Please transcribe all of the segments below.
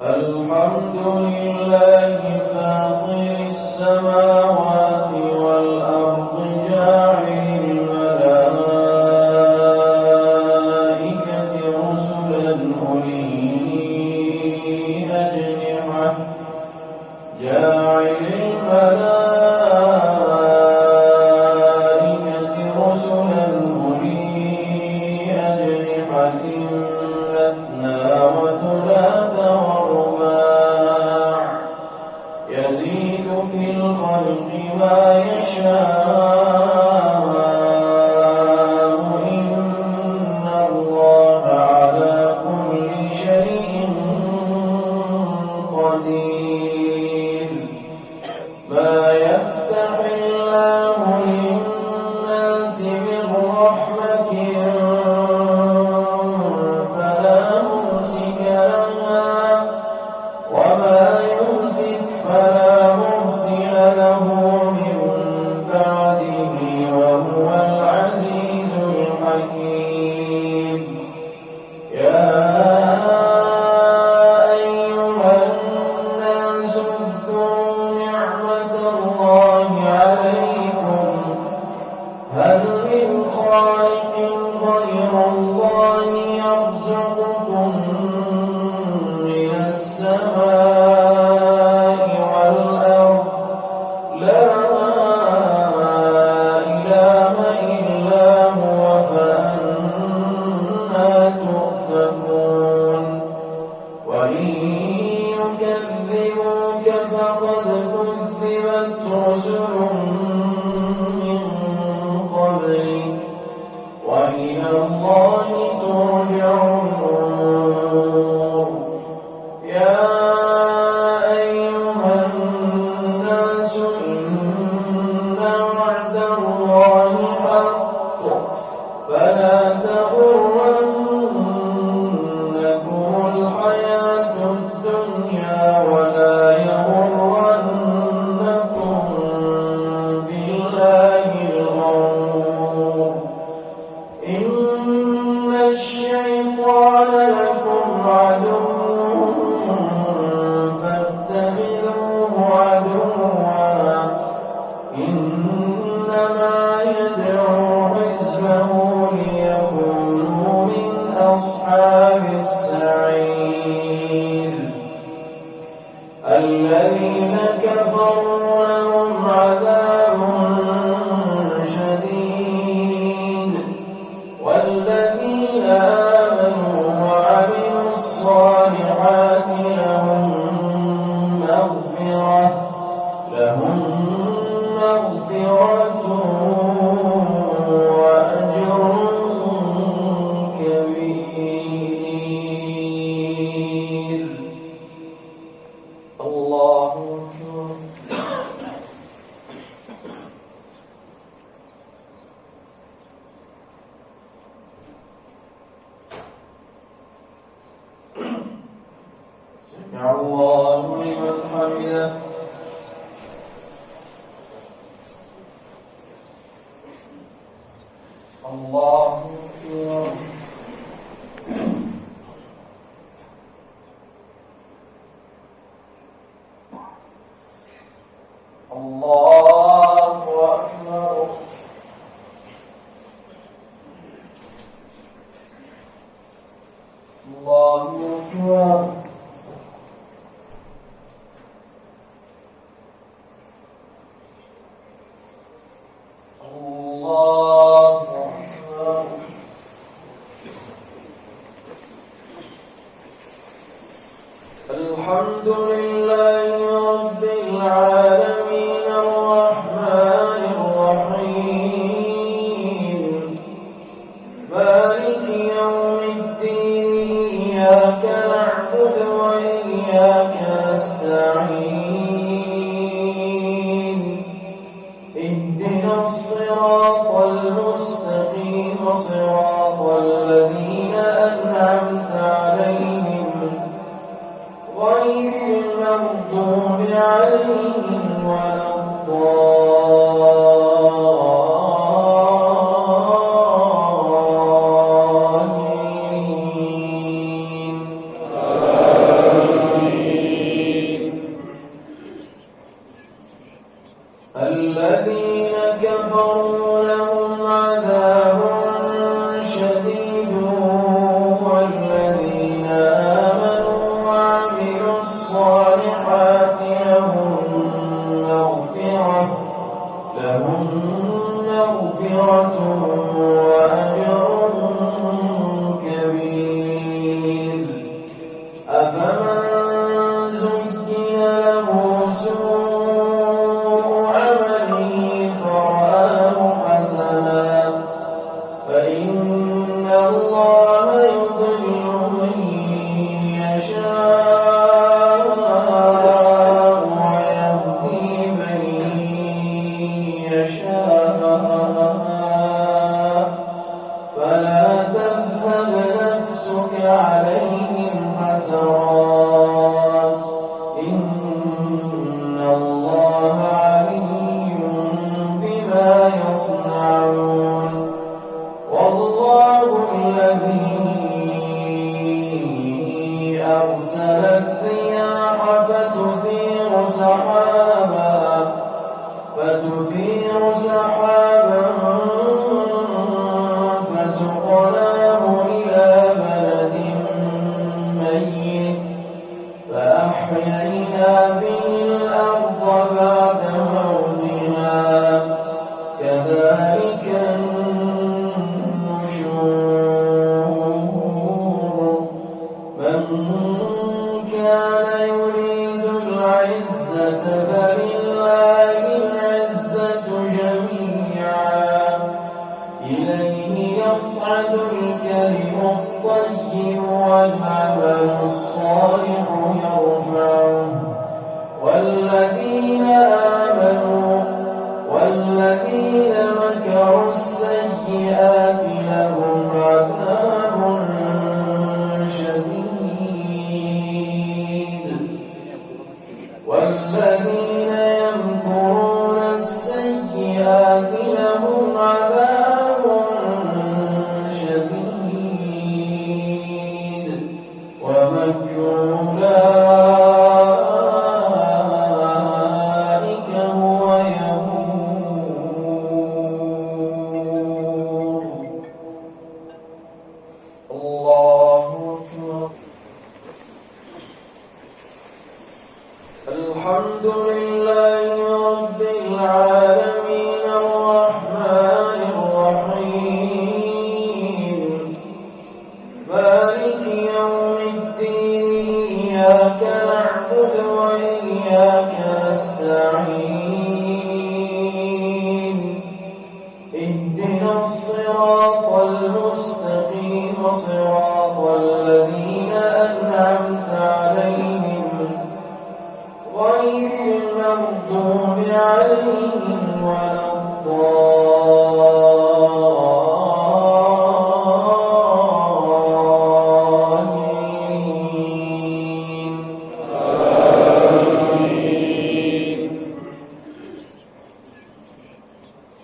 الحمد لله فاطر السماوات والأرض جاعل الملائكة رسلا أولي أجنحة مثنى وثلاث ورباع يزيد في الخلق ما يشاء إن الله على كل شيء قدير ما يفتح الله للناس من رحمة فلا ممسك لها وما يمسك فلا مرسل له من بعده وهو العزيز الحكيم يا أيها الناس اذكروا نعمة الله عليكم هل من خالق غير الله يرزقكم من السماء والأرض لا إله إلا هو فأنى تؤفكون وإن يكذبوك فقد كذبت رسل من قبلك وإلى الله ترجع الأمور يا أيها الناس إن وعد الله حق فلا تغرنكم الحياة الدنيا ولا يغرنكم بالله الغرور إن الشيطان لكم عدو فاتخذوه عدوا إنما يدعو حزبه ليكونوا من أصحاب السعير الذين كفروا لهم عذاب شديد والذين آمنوا وعملوا الصالحات لهم مغفرة وأجر كبير الله أكبر سمع الله لمن حمده الله أكبر الله أكبر الله أكبر الله أكبر الحمد لله رب العالمين الرحمن الرحيم مالك يوم الدين إياك نعبد وإياك نستعين اهدنا الصراط المستقيم صراط الذين أنعمت عليهم غير المغضوب عليهم ولا الضالين شديد والذين آمنوا وعملوا الصالحات لهم مغفرة وأجر كبير. أفمن زين له سوء عمله فرآه حسنا فإن الله يضل من يشاء ويهدي من يشاء فلا تذهب نفسك عليهم حسرات إن الله عليم بما يصنعون. والله الذي أرسل الرياح فتثير سحابا فسقناه إلى بلد ميت فأحيينا به الأرض بعد موتها كذلك النشور. من كان يريد العزة فلله العزة جميعا إليه يصعد الكلم الطيب والعمل الصالح يرفعه والذين مكروا السيئات لهم عذاب شديد والذين يمكرون السيئات لهم عذاب شديد ومكر أولئك هو يبور. الله أكبر. الحمد لله رب العالمين الرحمن الرحيم مالك يوم الدين إياك نعبد وإياك نستعين اهدنا الصراط المستقيم صراط الذين أنعمت عليهم غير المغضوب عليهم ولا الضالين.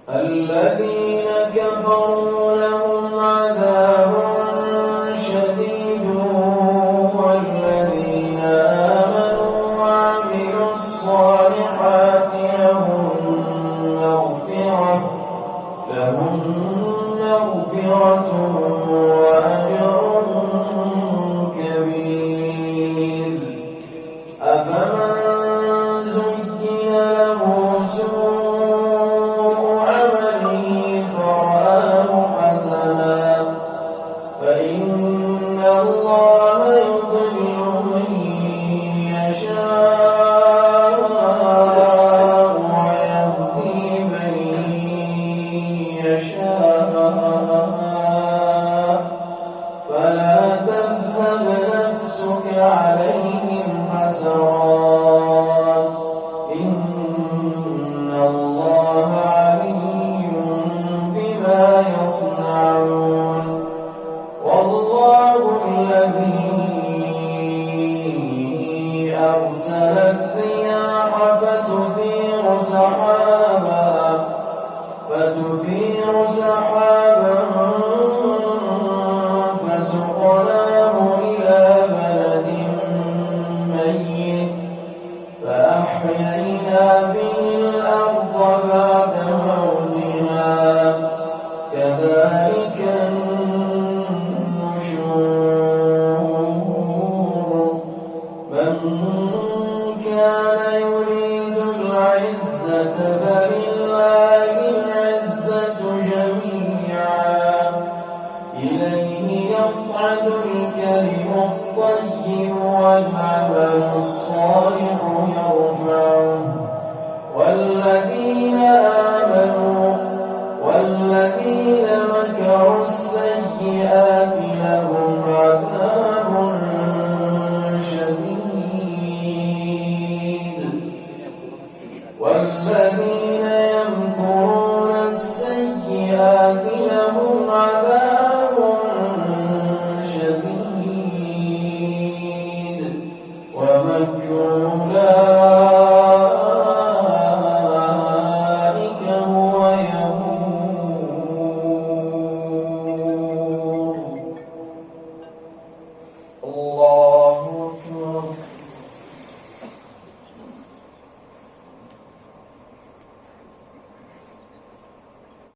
الذين كفروا لهم عذاب شديد والذين آمنوا وعملوا الصالحات لهم مغفرة إليه يصعد الكلم الطيب والعمل الصالح يرفعه والذين آمنوا والذين مكروا السيئات